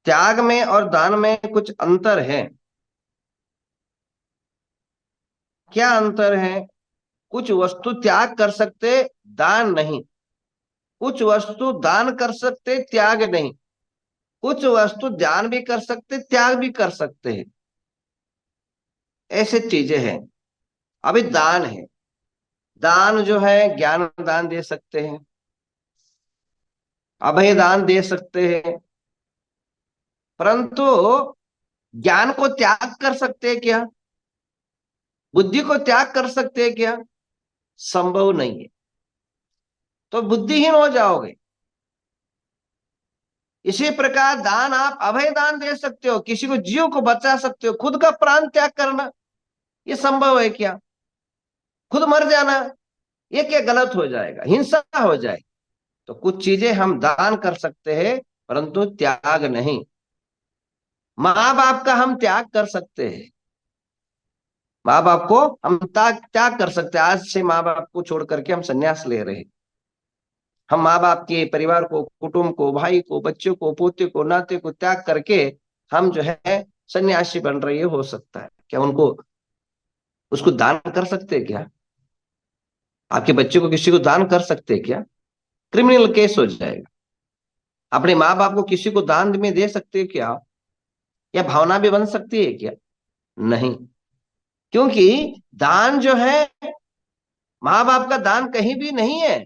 त्याग में और दान में कुछ अंतर है। क्या अंतर है? कुछ वस्तु त्याग कर सकते, दान नहीं। कुछ वस्तु दान कर सकते, त्याग नहीं। कुछ वस्तु दान भी कर सकते, त्याग भी कर सकते हैं। ऐसे चीजें हैं। अभी दान है। दान जो है, ज्ञान दान दे सकते हैं, अभय दान दे सकते हैं। परंतु ज्ञान को त्याग कर सकते हैं क्या? बुद्धि को त्याग कर सकते हैं क्या? संभव नहीं है। तो बुद्धिहीन हो जाओगे। इसी प्रकार दान, आप अभय दान दे सकते हो, किसी को जीव को बचा सकते हो, खुद का प्राण त्याग करना ये संभव है क्या? खुद मर जाना ये क्या गलत हो जाएगा, हिंसा हो जाएगी। तो कुछ चीजें हम दान कर सकते हैं, परंतु त्याग नहीं। माँ बाप का हम त्याग कर सकते हैं। माँ बाप को हम त्याग त्याग कर सकते हैं। आज से माँ बाप को छोड़ करके हम संन्यास ले रहे हैं। हम माँ बाप के परिवार को, कुटुंब को, भाई को, बच्चों को, पोते को, नाते को त्याग करके हम जो है सन्यासी बन रही है। हो सकता है क्या उनको, उसको दान कर सकते हैं क्या? आपके बच्चे को किसी को दान कर सकते हैं क्या? क्रिमिनल केस हो जाएगा। अपने माँ बाप को किसी को दान में दे सकते हैं क्या? या भावना भी बन सकती है क्या? नहीं। क्योंकि दान जो है, माँ बाप का दान कहीं भी नहीं है,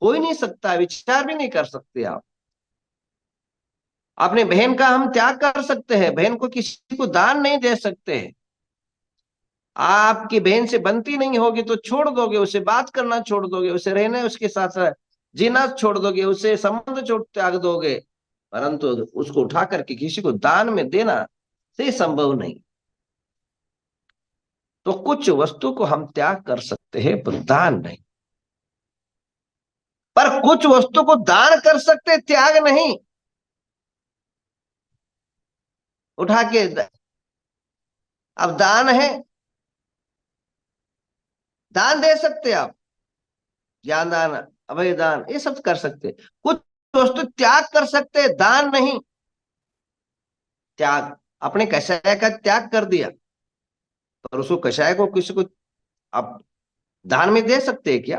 हो ही नहीं सकता, विचार भी नहीं कर सकते आप। अपने बहन का हम त्याग कर सकते हैं, बहन को किसी को दान नहीं दे सकते हैं। आपकी बहन से बनती नहीं होगी तो छोड़ दोगे, उसे बात करना छोड़ दोगे, उसे रहने, उसके साथ जीना छोड़ दोगे, उसे संबंध छोड़ त्याग दोगे। परंतु उसको उठा करके किसी को दान में देना से संभव नहीं। तो कुछ वस्तु को हम त्याग कर सकते हैं, पर दान नहीं। पर कुछ वस्तु को दान कर सकते, त्याग नहीं। उठा के अब दान है, दान दे सकते आप, ज्ञान दान, अभय दान, ये सब कर सकते। कुछ वस्तु त्याग कर सकते, दान नहीं। त्याग, अपने कषाय का त्याग कर दिया, पर उसको कषाय को किसी को आप दान में दे सकते हैं क्या?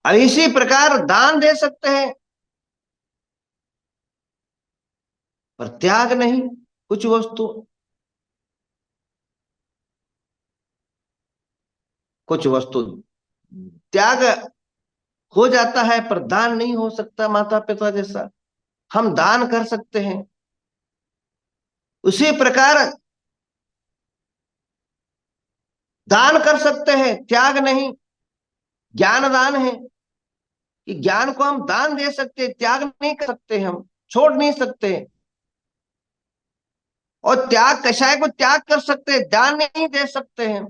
अब इसी प्रकार दान दे सकते हैं, पर त्याग नहीं। कुछ वस्तु, कुछ वस्तु त्याग हो जाता है, पर दान नहीं हो सकता। माता पिता जैसा हम दान कर सकते हैं, उसी प्रकार दान कर सकते हैं, त्याग नहीं। ज्ञान दान है कि ज्ञान को हम दान दे सकते, त्याग नहीं कर सकते, हम छोड़ नहीं सकते। और त्याग, कषाय को त्याग कर सकते हैं, दान नहीं दे सकते हैं।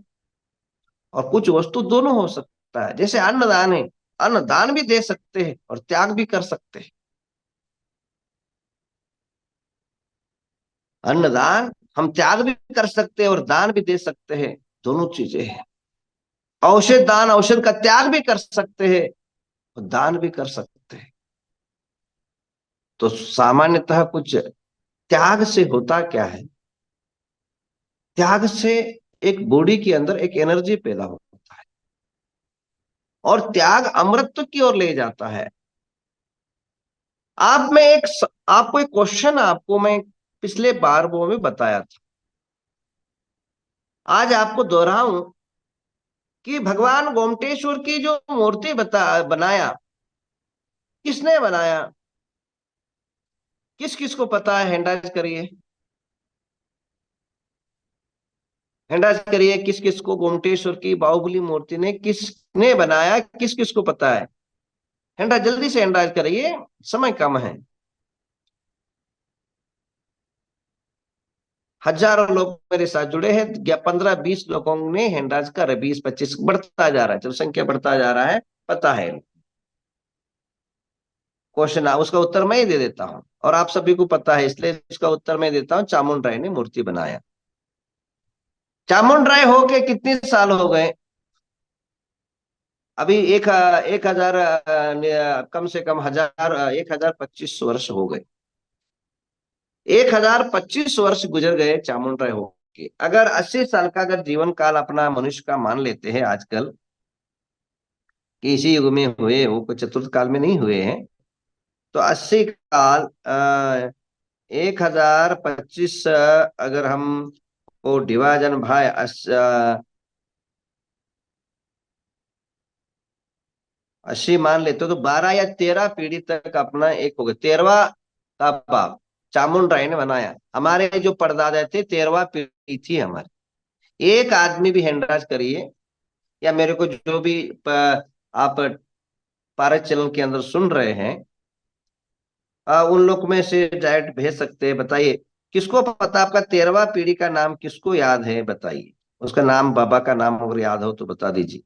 और कुछ वस्तु दोनों हो सकता है, जैसे अन्नदान है, अन्नदान भी दे सकते हैं और त्याग भी कर सकते हैं। अन्नदान हम त्याग भी कर सकते हैं और दान भी दे सकते हैं, दोनों चीजें हैं। औषध दान, औषध का त्याग भी कर सकते हैं और दान भी कर सकते हैं। तो सामान्यतः कुछ त्याग से होता क्या है? त्याग से एक बॉडी के अंदर एक एनर्जी पैदा होता है, और त्याग अमृत की ओर ले जाता है। आप में एक आपको एक क्वेश्चन, आपको मैं पिछले बार वो में बताया था, आज आपको दोहराऊं कि भगवान गोमटेश्वर की जो मूर्ति बनाया, किसने बनाया? किस किस को पता है? हैंडाज करिए, हैंडाज करिए, किस किस को गोमटेश्वर की बाहुबली मूर्ति ने किसने बनाया, किस किस को पता है? हैंडाज, जल्दी से हैंडाज करिए, समय कम है। हजारों लोग मेरे साथ जुड़े हैं, या 15-20 लोगों ने हैंडाज कर, 20-25 बढ़ता जा रहा है, चलो संख्या बढ़ता जा रहा है, पता है। क्वेश्चन उसका उत्तर मैं ही दे देता हूं, और आप सभी को पता है, इसलिए इसका उत्तर मैं देता हूं। चामुंड राय ने मूर्ति बनाया। चामुंड राय होके कितने साल हो गए? अभी एक हजार कम से कम हजार 1025 वर्ष हो गए। 1025 वर्ष गुजर गए चामुंड राय होके। अगर 80 साल का अगर जीवन काल अपना मनुष्य का मान लेते हैं आजकल, कि इसी युग में हुए वो कुछ चतुर्थ काल में नहीं हुए हैं, तो 80 काल 1025 अगर हम वो डिवाजन भाई 80 मान लेते हो, तो 12 या 13 पीढ़ी तक अपना एक हो गया। 13वां का बाप चामुंड राय ने बनाया। हमारे जो परदादा थे 13वां पीढ़ी थी हमारी। एक आदमी भी हैंडराज करिए, या मेरे को जो भी आप पारस चैनल के अंदर सुन रहे हैं, उन लोग में से डायरेक्ट भेज सकते हैं। बताइए किसको पता आपका 13वां पीढ़ी का नाम किसको याद है, बताइए। उसका नाम, बाबा का नाम अगर याद हो तो बता दीजिए।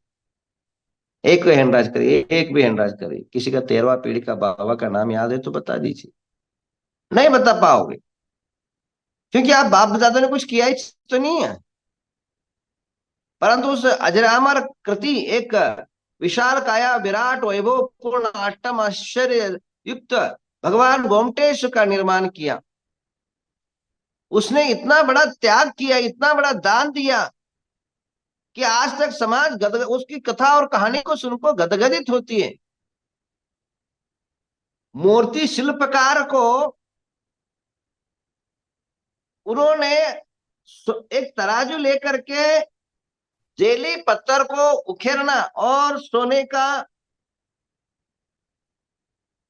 एक को हैंडराज करिए, एक भी हैंडराज करिए, किसी का 13वां पीढ़ी का बाबा का नाम याद है तो बता दीजिए। नहीं बता पाओगे, क्योंकि आप बाप दादा ने कुछ किया ही तो नहीं है। परंतु उस अजरामर कृति, एक विशाल काया विराट वैभव पूर्ण अष्टम आश्चर्य युक्त भगवान गोमटेश का निर्माण किया। उसने इतना बड़ा त्याग किया, इतना बड़ा दान दिया, कि आज तक समाज उसकी कथा और कहानी को सुनको गदगदित होती है। मूर्ति शिल्पकार को उन्होंने एक तराजू लेकर के जेली पत्थर को उखेरना और सोने का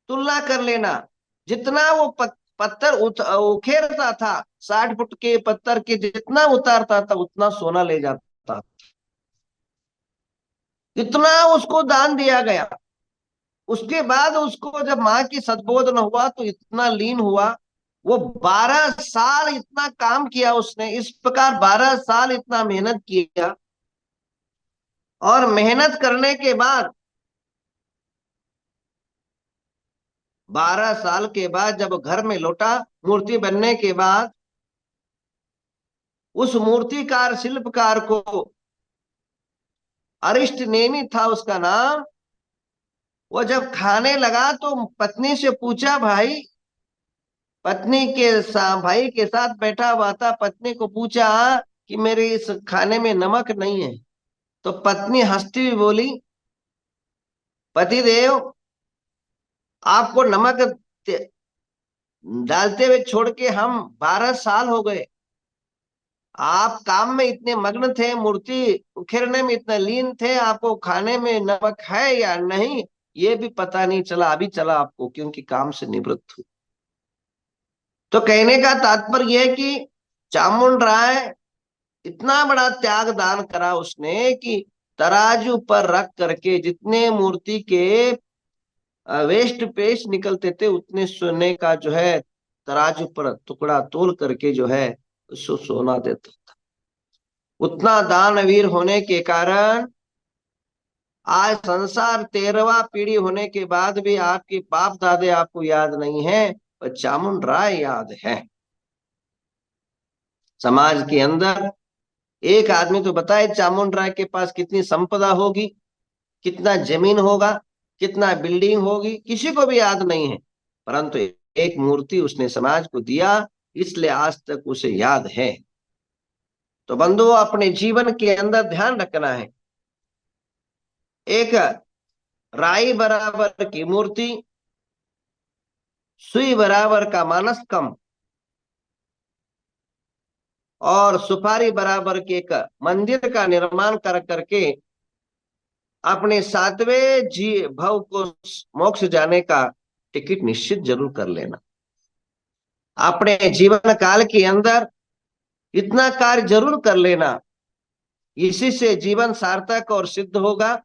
तुलना कर लेना। जितना वो पत्थर उखेरता था, 60 फुट के पत्थर के जितना उतारता था उतना सोना ले जाता। इतना उसको दान दिया गया। उसके बाद उसको जब माँ की सद्बोध न हुआ तो इतना लीन हुआ। वो 12 साल इतना काम किया उसने, इस प्रकार 12 साल इतना मेहनत किया। और मेहनत करने के बाद 12 साल के बाद जब घर में लौटा, मूर्ति बनने के बाद, उस मूर्तिकार शिल्पकार को अरिष्ट नेमी था उसका नाम। वो जब खाने लगा तो पत्नी से पूछा, भाई, पत्नी के भाई के साथ बैठा हुआ था, पत्नी को पूछा कि मेरे इस खाने में नमक नहीं है। तो पत्नी हंसती हुई बोली, पतिदेव, आपको नमक डालते हुए छोड़ के हम 12 साल हो गए। आप काम में इतने मग्न थे, मूर्ति उखेरने में इतने लीन थे, आपको खाने में नमक है या नहीं ये भी पता नहीं चला। अभी चला आपको, क्योंकि काम से निवृत्त हूं। तो कहने का तात्पर्य यह है कि चामुंड राय इतना बड़ा त्याग दान करा उसने, कि तराजू पर रख करके जितने मूर्ति के वेस्ट पेस्ट निकलते थे उतने सोने का जो है तराजू पर टुकड़ा तोल करके जो है उसको सोना देता। उतना दानवीर होने के कारण आज संसार 13वां पीढ़ी होने के बाद भी आपके बाप दादे आपको याद नहीं है, पर चामुंड राय याद है। समाज के अंदर एक आदमी तो बताए चामुंड राय के पास कितनी संपदा होगी, कितना जमीन होगा, कितना बिल्डिंग होगी, किसी को भी याद नहीं है। परंतु एक मूर्ति उसने समाज को दिया, इसलिए आज तक उसे याद है। तो बंधुओं, अपने जीवन के अंदर ध्यान रखना है, एक राई बराबर की मूर्ति, सुई बराबर का मानस कम, और सुपारी बराबर के एक मंदिर का निर्माण कर करके अपने 7वें जी भव को मोक्ष जाने का टिकट निश्चित जरूर कर लेना। अपने जीवन काल के अंदर इतना कार्य जरूर कर लेना, इसी से जीवन सार्थक और सिद्ध होगा।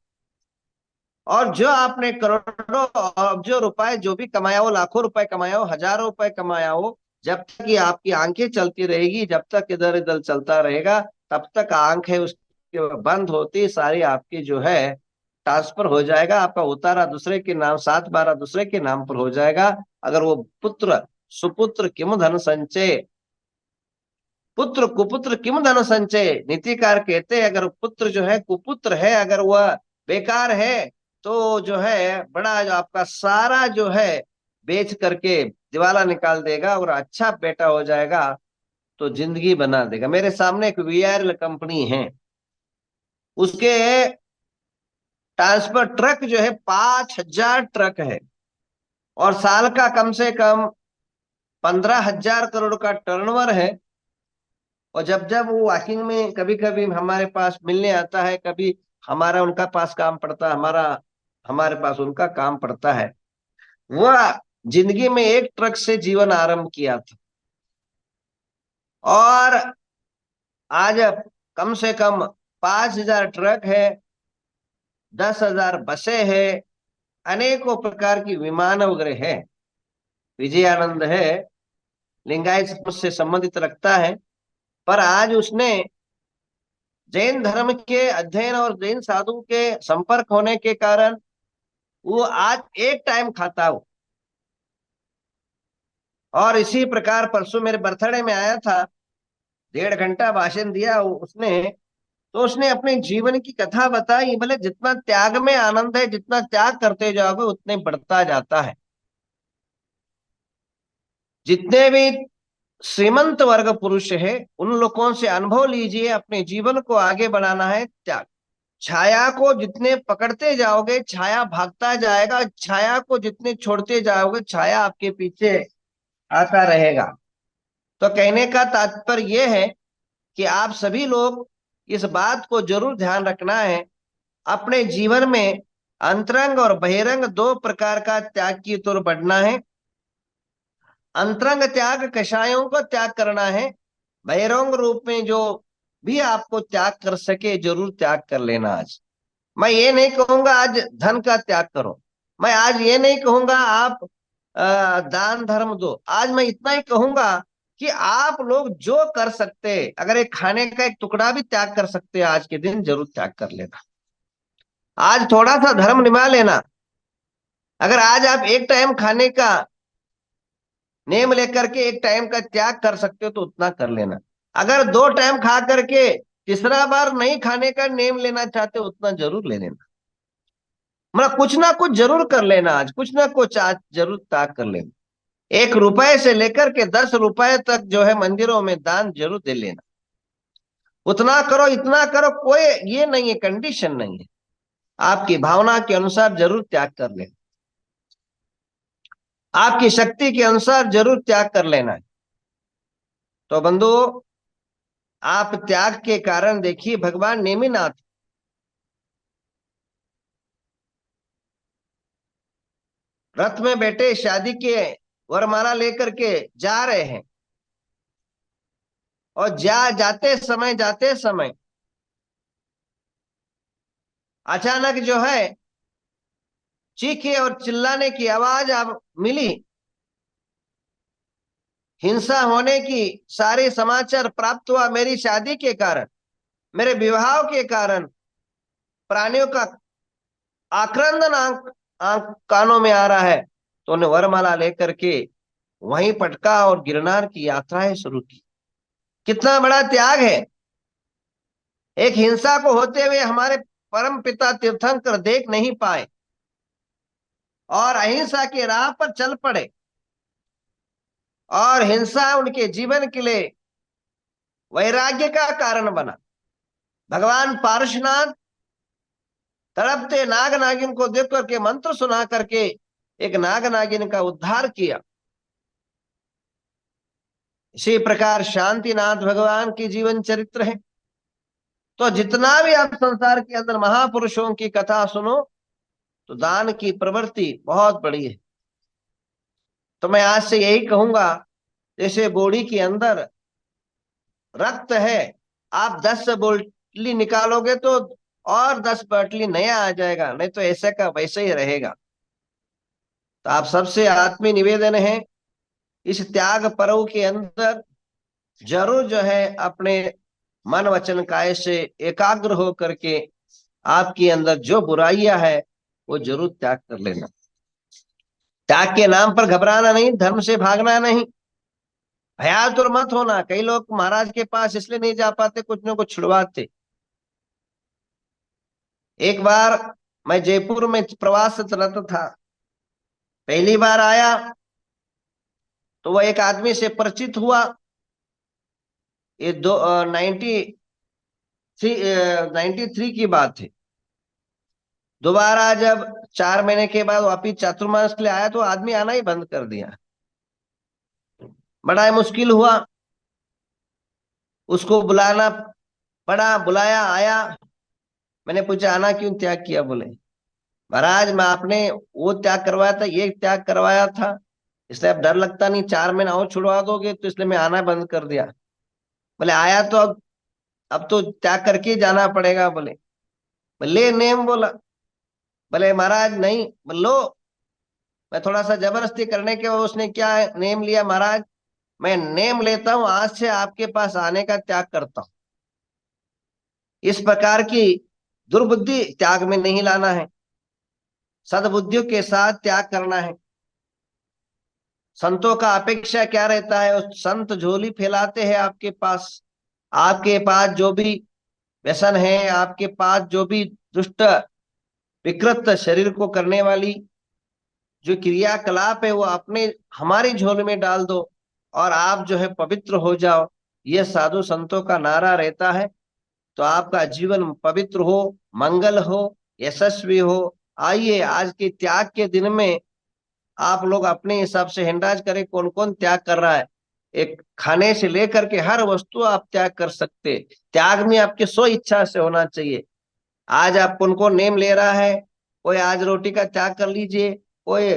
और जो आपने करोड़ों अब्जों रुपए जो भी कमाया हो, लाखों रुपए कमाया हो, हजारों रुपए कमाया हो, जब तक ये आपकी आंखें चलती रहेगी, जब तक इधर उधर चलता रहेगा, तब तक आंख है उसके बंद होती सारी आपकी जो है ट्रांसफर हो जाएगा। आपका उतारा दूसरे के नाम, 7/12 दूसरे के नाम पर हो जाएगा। अगर वो पुत्र सुपुत्र किम धन संचय, पुत्र कुपुत्र किम धन संचय, नीतिकार कहते हैं अगर पुत्र जो है कुपुत्र है, अगर वह बेकार है तो जो है बड़ा जो आपका सारा जो है बेच करके दिवाला निकाल देगा और अच्छा बेटा हो जाएगा तो जिंदगी बना देगा। मेरे सामने एक वीआरएल कंपनी है, उसके ट्रांसफर ट्रक जो है 5,000 ट्रक है और साल का कम से कम 15,000 करोड़ का टर्नओवर है। और जब जब वो वॉकिंग में कभी कभी हमारे पास मिलने आता है, कभी हमारा उनका पास काम पड़ता है, हमारा हमारे पास उनका काम पड़ता है। वह जिंदगी में एक ट्रक से जीवन आरंभ किया था और आज कम से कम 5,000 ट्रक है, 10,000 बसें है, अनेकों प्रकार की विमान वगैरह है। विजयानंद है, लिंगायत समाज से संबंधित रखता है, पर आज उसने जैन धर्म के अध्ययन और जैन साधु के संपर्क होने के कारण वो आज एक टाइम खाता हो। और इसी प्रकार परसों मेरे बर्थडे में आया था, 1.5 घंटा भाषण दिया उसने। तो उसने अपने जीवन की कथा बताई, बोले जितना त्याग में आनंद है, जितना त्याग करते जाओगे उतने बढ़ता जाता है। जितने भी श्रीमंत वर्ग पुरुष है उन लोगों से अनुभव लीजिए, अपने जीवन को आगे बढ़ाना है त्याग। छाया को जितने पकड़ते जाओगे छाया भागता जाएगा, छाया को जितने छोड़ते जाओगे छाया आपके पीछे आता रहेगा। तो कहने का तात्पर्य यह है कि आप सभी लोग इस बात को जरूर ध्यान रखना है, अपने जीवन में अंतरंग और बहिरंग दो प्रकार का त्याग की ओर बढ़ना है। अंतरंग त्याग कषायों को त्याग करना है, बहिरंग रूप में जो भी आपको त्याग कर सके जरूर त्याग कर लेना। आज मैं ये नहीं कहूंगा आज धन का त्याग करो, मैं आज ये नहीं कहूंगा आप दान धर्म दो, आज मैं इतना ही कहूंगा कि आप लोग जो कर सकते, अगर एक खाने का एक टुकड़ा भी त्याग कर सकते आज के दिन जरूर त्याग कर लेना। आज थोड़ा सा धर्म निभा लेना। अगर आज आप एक टाइम खाने का नेम लेकर के एक टाइम का त्याग कर सकते हो तो उतना कर लेना। अगर 2 टाइम खा करके तीसरा बार नहीं खाने का नेम लेना चाहते उतना जरूर ले लेना। मतलब कुछ ना कुछ जरूर कर लेना, आज कुछ ना कुछ आज जरूर त्याग कर लेना। 1 रुपए से लेकर के 10 रुपए तक जो है मंदिरों में दान जरूर दे लेना। उतना करो इतना करो, कोई ये नहीं है, कंडीशन नहीं है, आपकी भावना के अनुसार जरूर त्याग कर लेना, आपकी शक्ति के अनुसार जरूर त्याग कर लेना है। तो बंधुओं, आप त्याग के कारण देखिए भगवान नेमिनाथ रथ में बैठे शादी के वरमाला लेकर के जा रहे हैं और जाते समय अचानक जो है चीखे और चिल्लाने की आवाज अब मिली। हिंसा होने की सारे समाचार प्राप्त हुआ, मेरी शादी के कारण, मेरे विवाह के कारण प्राणियों का आक्रंदन आंख आंख कानों में आ रहा है। तो उन्हें वरमाला लेकर के वहीं पटका और गिरनार की यात्राएं शुरू की। कितना बड़ा त्याग है। एक हिंसा को होते हुए हमारे परम पिता तीर्थंकर देख नहीं पाए और अहिंसा के राह पर चल पड़े और हिंसा उनके जीवन के लिए वैराग्य का कारण बना। भगवान पार्श्वनाथ तड़पते नाग नागिन को देख करके मंत्र सुना करके एक नाग नागिन का उद्धार किया। इसी प्रकार शांतिनाथ भगवान की जीवन चरित्र है। तो जितना भी आप संसार के अंदर महापुरुषों की कथा सुनो तो दान की प्रवृत्ति बहुत बड़ी है। तो मैं आज से यही कहूंगा, जैसे बॉडी के अंदर रक्त है, आप 10 बोतली निकालोगे तो और 10 बोतली नया आ जाएगा, नहीं तो ऐसे का वैसे ही रहेगा। तो आप सबसे आत्मीय निवेदन है, इस त्याग पर्व के अंदर जरूर जो है अपने मन वचन काय से एकाग्र हो करके आपके अंदर जो बुराइयां है वो जरूर त्याग कर लेना। त्याग के नाम पर घबराना नहीं, धर्म से भागना नहीं, भयातुर मत होना। कई लोग महाराज के पास इसलिए नहीं जा पाते, कुछ ना कुछ छुड़वाते। एक बार मैं जयपुर में प्रवास रत था, पहली बार आया तो वह एक आदमी से परिचित हुआ। ये दो 93 की बात है। दोबारा जब 4 महीने के बाद वापिस चातुर्मास के लिए आया तो आदमी आना ही बंद कर दिया। बड़ा मुश्किल हुआ, उसको बुलाना पड़ा, बुलाया, आया। मैंने पूछा आना क्यों त्याग किया? बोले महाराज मैं आपने वो त्याग करवाया था, ये त्याग करवाया था, इसलिए अब डर लगता नहीं 4 महीना और छुड़वा दोगे, तो इसलिए मैं आना बंद कर दिया। बोले आया तो अब तो त्याग करके ही जाना पड़ेगा। बोले नेम बोला। बोले महाराज नहीं, बोलो। मैं थोड़ा सा जबरदस्ती करने के बाद उसने क्या नेम लिया? महाराज मैं नेम लेता हूं, आज से आपके पास आने का त्याग करता हूं। इस प्रकार की दुर्बुद्धि त्याग में नहीं लाना है, सद्बुद्धियों के साथ त्याग करना है। संतों का अपेक्षा क्या रहता है? उस संत झोली फैलाते हैं आपके पास। आपके पास जो भी व्यसन है, आपके पास जो भी दुष्ट विकृत शरीर को करने वाली जो क्रियाकलाप है, वो अपने हमारी झोली में डाल दो और आप जो है पवित्र हो जाओ। ये साधु संतों का नारा रहता है। तो आपका जीवन पवित्र हो, मंगल हो, यशस्वी हो। आइए आज के त्याग के दिन में आप लोग अपने हिसाब से हैंडाज करें, कौन कौन त्याग कर रहा है। एक खाने से लेकर के हर वस्तु आप त्याग कर सकते। त्याग में आपके स्व इच्छा से होना चाहिए। आज आप कौन कौन नेम ले रहा है, कोई आज रोटी का त्याग कर लीजिए, कोई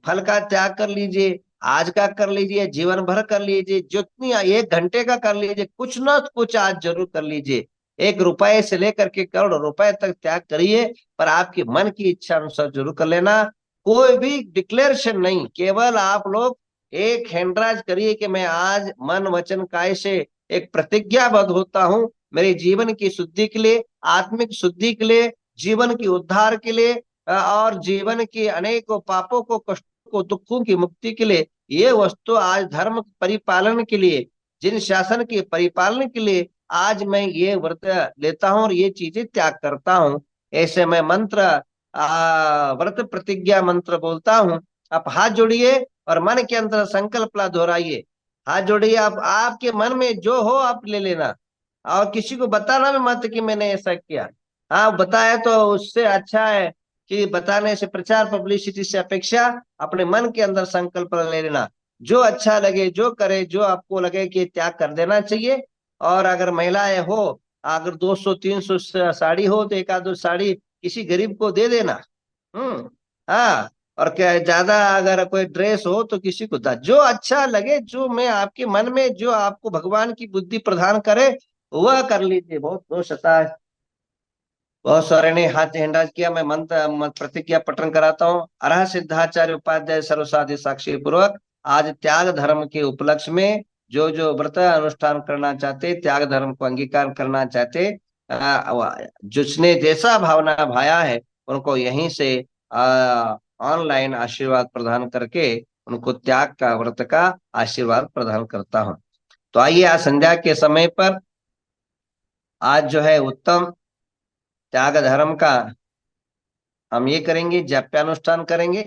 फल का त्याग कर लीजिए, आज का कर लीजिए, जीवन भर कर लीजिए, जितनी 1 घंटे का कर लीजिए, कुछ ना कुछ आज जरूर कर लीजिए। 1 रुपए से लेकर के करोड़ रुपए तक त्याग करिए, पर आपकी मन की इच्छा अनुसार जरूर कर लेना। कोई भी डिक्लेरेशन नहीं, केवल आप लोग एक हैंडराज करिए कि मैं आज मन वचन काय से एक प्रतिज्ञाबद्ध होता हूं, मेरे जीवन की शुद्धि के लिए, आत्मिक शुद्धि के लिए, जीवन की उद्धार के लिए, और जीवन के अनेकों पापों को, कष्टों को, दुखों की मुक्ति के लिए, ये वस्तु आज धर्म परिपालन के लिए, जिन शासन के परिपालन के लिए आज मैं ये व्रत लेता हूं और ये चीजें त्याग करता हूं। ऐसे मैं मंत्र व्रत प्रतिज्ञा मंत्र बोलता हूं। आप हाथ जोड़िए और मन के अंदर संकल्प ला दोहराइए। हाथ जोड़िए, आप आपके मन में जो हो आप ले लेना, और किसी को बताना भी मत कि मैंने ऐसा किया। हाँ बताया तो उससे अच्छा है कि बताने से, प्रचार पब्लिसिटी से अपेक्षा अपने मन के अंदर संकल्प ले लेना। जो अच्छा लगे जो करे, जो आपको लगे कि त्याग कर देना चाहिए। और अगर महिलाएं हो, अगर 200-300 साड़ी हो तो एक आध दो साड़ी किसी गरीब को दे देना। हाँ। और क्या ज्यादा अगर कोई ड्रेस हो तो किसी को जो अच्छा लगे, जो मैं आपके मन में जो आपको भगवान की बुद्धि प्रदान करे वह कर लीजिए। बहुत दोष आता है। बहुत सारे ने हाथ हैंडाज किया। मैं मंत्र प्रतिज्ञा पठन कराता हूँ। अरह सिद्धाचार्य उपाध्याय सर्वसाधि साक्षी पूर्वक आज त्याग धर्म के उपलक्ष्य में जो जो व्रत अनुष्ठान करना चाहते, त्याग धर्म को अंगीकार करना चाहते, जिसने जैसा भावना भाया है उनको यहीं से ऑनलाइन आशीर्वाद प्रदान करके उनको त्याग का, व्रत का आशीर्वाद प्रदान करता हूँ। तो आइए आज संध्या के समय पर आज जो है उत्तम त्याग धर्म का हम ये करेंगे, जाप्यानुष्ठान करेंगे।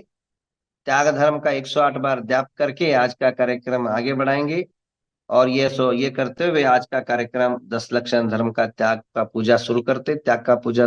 त्याग धर्म का 108 बार जाप करके आज का कार्यक्रम आगे बढ़ाएंगे। और ये करते हुए आज का कार्यक्रम 10 लक्षण धर्म का त्याग का पूजा शुरू करते, त्याग का पूजा